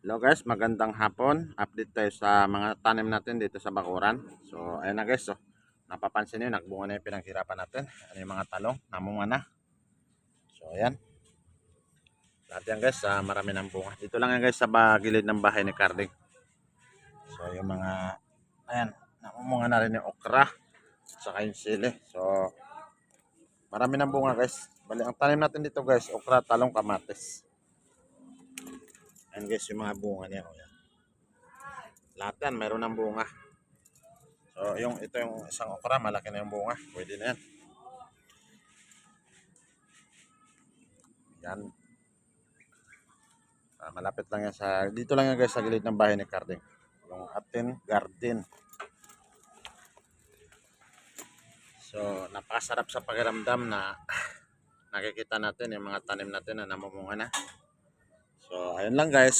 Hello guys, magandang hapon. Update tayo sa mga tanim natin dito sa bakuran. So, ayun na guys. So, napapansin niyo, nagbunga na yung pinaghirapan natin. Ano yung mga talong, namunga na. So, ayan. Lahat yan guys, marami ng bunga. Dito lang yan guys sa gilid ng bahay ni Carding. So, yung mga, ayan, namumunga na rin yung okra. Saka yung sili. So, marami ng bunga guys. Bali, ang tanim natin dito guys, okra, talong, kamatis. Ayan guys, yung mga bunga niya. Ayan. Lahat yan, mayroon ng bunga. So, ito yung isang okra, malaki na yung bunga. Pwede na yan. Yan. Malapit lang yan dito lang yan guys sa gilid ng bahay ni Carding. Yung atin garden. So, napakasarap sa pakiramdam na nakikita natin yung mga tanim natin na namumunga na. So, ayun lang guys.